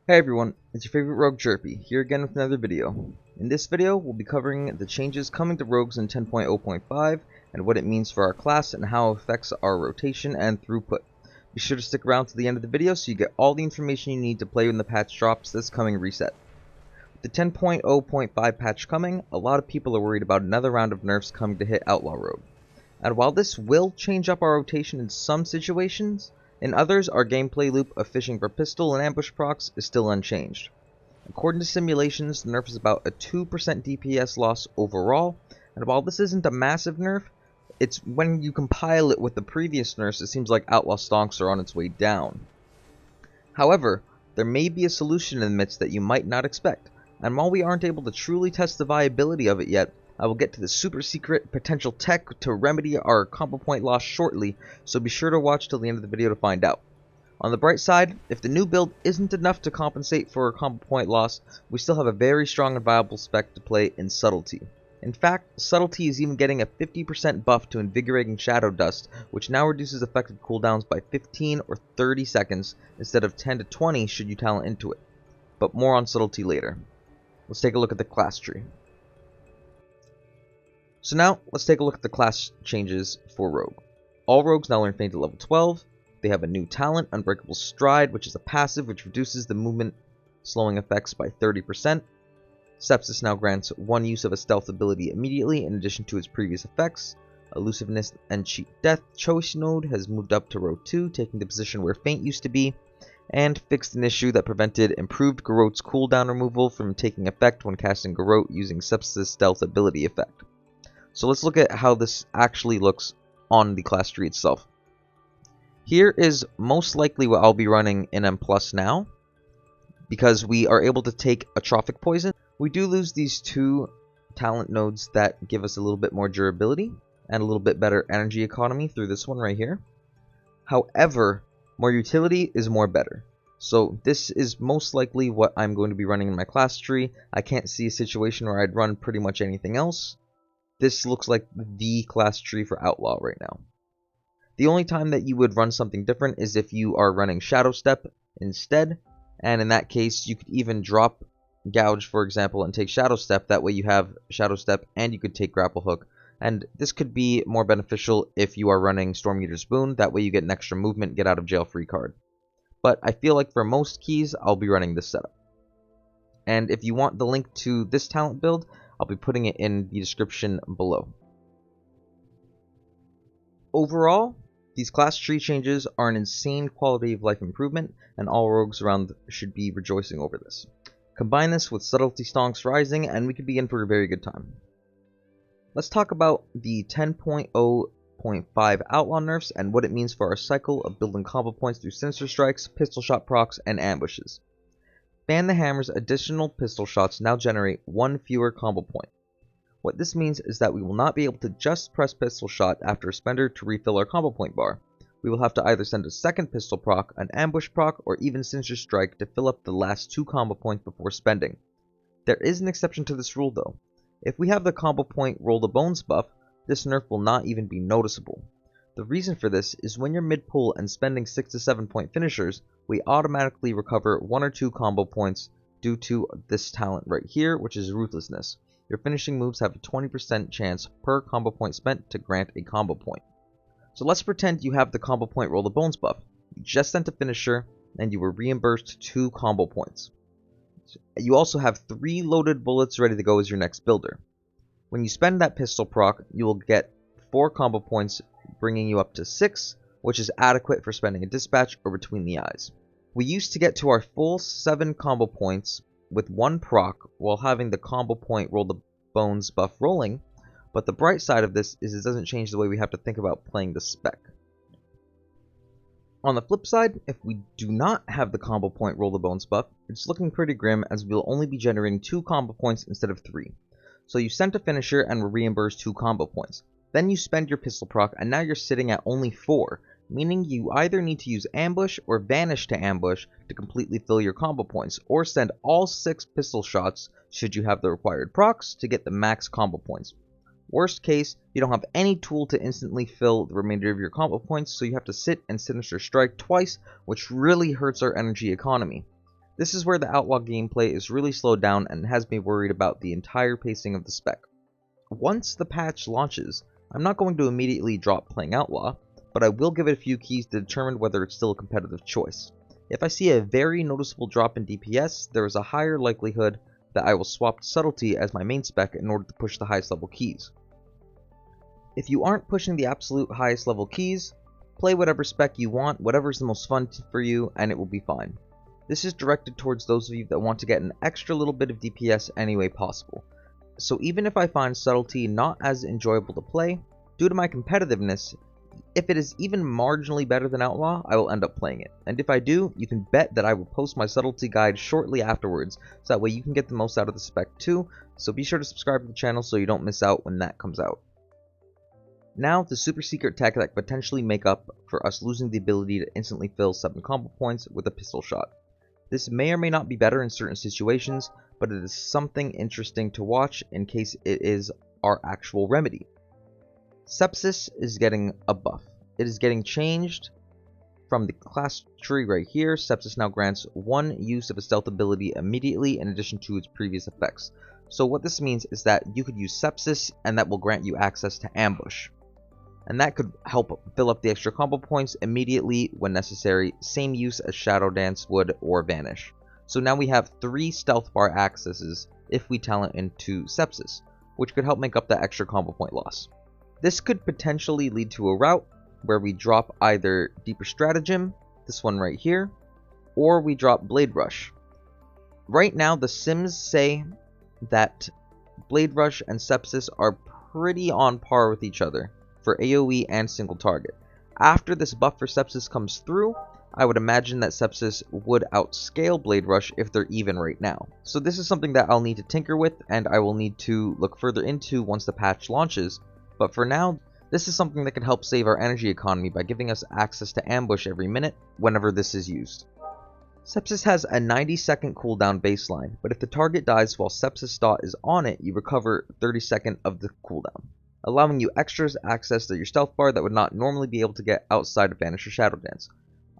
Hey everyone, it's your favorite rogue Jerpy, here again with another video. In this video, we'll be covering the changes coming to rogues in 10.0.5 and what it means for our class and how it affects our rotation and throughput. Be sure to stick around to the end of the video so you get all the information you need to play when the patch drops this coming reset. With the 10.0.5 patch coming, a lot of people are worried about another round of nerfs coming to hit Outlaw Rogue. And while this will change up our rotation in some situations, in others, our gameplay loop of fishing for pistol and ambush procs is still unchanged. According to simulations, the nerf is about a 2% DPS loss overall, and while this isn't a massive nerf, it's when you compile it with the previous nerfs, it seems like Outlaw Stonks are on its way down. However, there may be a solution in the midst that you might not expect, and while we aren't able to truly test the viability of it yet, I will get to the super secret potential tech to remedy our combo point loss shortly, so be sure to watch till the end of the video to find out. On the bright side, if the new build isn't enough to compensate for a combo point loss, we still have a very strong and viable spec to play in Subtlety. In fact, Subtlety is even getting a 50% buff to Invigorating Shadow Dust, which now reduces effective cooldowns by 15 or 30 seconds instead of 10 to 20 should you talent into it. But more on Subtlety later. Let's take a look at the class tree. So now, let's take a look at the class changes for Rogue. All Rogues now learn Feint at level 12. They have a new talent, Unbreakable Stride, which is a passive which reduces the movement slowing effects by 30%. Sepsis now grants one use of a stealth ability immediately in addition to its previous effects. Elusiveness and Cheat Death choice node has moved up to row 2, taking the position where Feint used to be, and fixed an issue that prevented improved Garrote's cooldown removal from taking effect when casting Garrote using Sepsis' stealth ability effect. So let's look at how this actually looks on the class tree itself. Here is most likely what I'll be running in M+ now, because we are able to take Atrophic Poison. We do lose these two talent nodes that give us a little bit more durability and a little bit better energy economy through this one right here. However, more utility is more better. So this is most likely what I'm going to be running in my class tree. I can't see a situation where I'd run pretty much anything else. This looks like the class tree for Outlaw right now. The only time that you would run something different is if you are running Shadow Step instead, and in that case you could even drop Gouge, for example, and take Shadow Step. That way you have Shadow Step and you could take Grapple Hook, and this could be more beneficial if you are running Storm Eater's Boon. That way you get an extra movement, get out of jail free card. But I feel like for most keys I'll be running this setup. And if you want the link to this talent build, I'll be putting it in the description below. Overall, these class tree changes are an insane quality of life improvement, and all rogues around should be rejoicing over this. Combine this with Subtlety Stonks rising, and we could be in for a very good time. Let's talk about the 10.0.5 Outlaw nerfs and what it means for our cycle of building combo points through Sinister Strikes, Pistol Shot procs, and ambushes. Ban the Hammer's additional pistol shots now generate one fewer combo point. What this means is that we will not be able to just press pistol shot after a spender to refill our combo point bar. We will have to either send a second pistol proc, an ambush proc, or even Sinister Strike to fill up the last two combo points before spending. There is an exception to this rule though. If we have the combo point roll the bones buff, this nerf will not even be noticeable. The reason for this is when you're mid-pull and spending 6 to 7 point finishers, we automatically recover 1 or 2 combo points due to this talent right here, which is Ruthlessness. Your finishing moves have a 20% chance per combo point spent to grant a combo point. So let's pretend you have the combo point roll the bones buff. You just sent a finisher and you were reimbursed 2 combo points. You also have 3 loaded bullets ready to go as your next builder. When you spend that pistol proc, you will get 4 combo points, bringing you up to 6, which is adequate for spending a dispatch or between the eyes. We used to get to our full 7 combo points with 1 proc while having the combo point roll the bones buff rolling, but the bright side of this is it doesn't change the way we have to think about playing the spec. On the flip side, if we do not have the combo point roll the bones buff, it's looking pretty grim as we'll only be generating 2 combo points instead of 3. So you sent a finisher and were reimbursed 2 combo points. Then you spend your pistol proc and now you're sitting at only 4, meaning you either need to use ambush or vanish to ambush to completely fill your combo points, or send all 6 pistol shots should you have the required procs to get the max combo points. Worst case, you don't have any tool to instantly fill the remainder of your combo points, so you have to sit and Sinister Strike twice, which really hurts our energy economy. This is where the Outlaw gameplay is really slowed down and has me worried about the entire pacing of the spec. Once the patch launches, I'm not going to immediately drop playing Outlaw, but I will give it a few keys to determine whether it's still a competitive choice. If I see a very noticeable drop in DPS, there is a higher likelihood that I will swap to Subtlety as my main spec in order to push the highest level keys. If you aren't pushing the absolute highest level keys, play whatever spec you want, whatever is the most fun for you, and it will be fine. This is directed towards those of you that want to get an extra little bit of DPS any way possible. So even if I find Subtlety not as enjoyable to play, due to my competitiveness, if it is even marginally better than Outlaw, I will end up playing it. And if I do, you can bet that I will post my Subtlety guide shortly afterwards, so that way you can get the most out of the spec too, so be sure to subscribe to the channel so you don't miss out when that comes out. Now, the super secret tech that could potentially make up for us losing the ability to instantly fill 7 combo points with a pistol shot. This may or may not be better in certain situations, but it is something interesting to watch in case it is our actual remedy. Sepsis is getting a buff. It is getting changed from the class tree right here. Sepsis now grants 1 use of a stealth ability immediately in addition to its previous effects. So what this means is that you could use Sepsis and that will grant you access to ambush. And that could help fill up the extra combo points immediately when necessary, same use as Shadow Dance would or Vanish. So now we have 3 stealth bar accesses if we talent into Sepsis, which could help make up that extra combo point loss. This could potentially lead to a route where we drop either Deeper Stratagem, this one right here, or we drop Blade Rush. Right now the sims say that Blade Rush and Sepsis are pretty on par with each other for AoE and single target. After this buff for Sepsis comes through, I would imagine that Sepsis would outscale Blade Rush if they're even right now. So this is something that I'll need to tinker with and I will need to look further into once the patch launches, but for now, this is something that can help save our energy economy by giving us access to ambush every minute whenever this is used. Sepsis has a 90-second cooldown baseline, but if the target dies while Sepsis dot is on it, you recover 30 seconds of the cooldown, allowing you extras access to your stealth bar that would not normally be able to get outside of Vanish or Shadow Dance.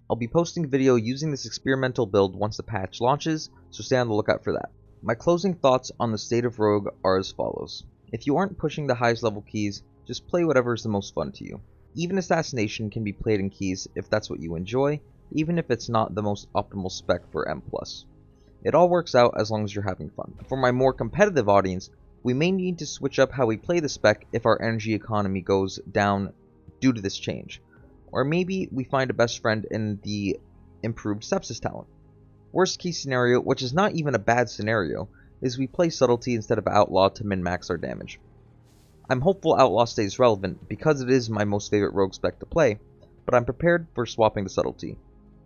I'll be posting a video using this experimental build once the patch launches, so stay on the lookout for that. My closing thoughts on the state of Rogue are as follows. If you aren't pushing the highest level keys, just play whatever is the most fun to you. Even Assassination can be played in keys if that's what you enjoy, even if it's not the most optimal spec for M+. It all works out as long as you're having fun. For my more competitive audience, we may need to switch up how we play the spec if our energy economy goes down due to this change. Or maybe we find a best friend in the improved Sepsis talent. Worst case scenario, which is not even a bad scenario, is we play Subtlety instead of Outlaw to min-max our damage. I'm hopeful Outlaw stays relevant because it is my most favorite rogue spec to play, but I'm prepared for swapping to Subtlety.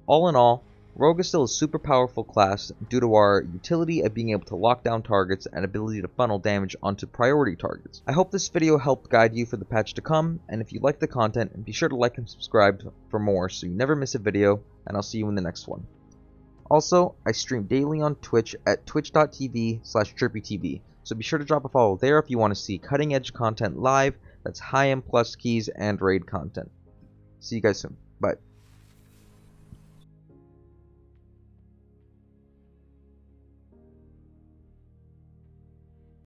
All in all, Rogue is still a super powerful class due to our utility of being able to lock down targets and ability to funnel damage onto priority targets. I hope this video helped guide you for the patch to come, and if you like the content, be sure to like and subscribe for more so you never miss a video, and I'll see you in the next one. Also, I stream daily on Twitch at twitch.tv/trippytv, so be sure to drop a follow there if you want to see cutting edge content live that's high-end plus keys and raid content. See you guys soon. Bye.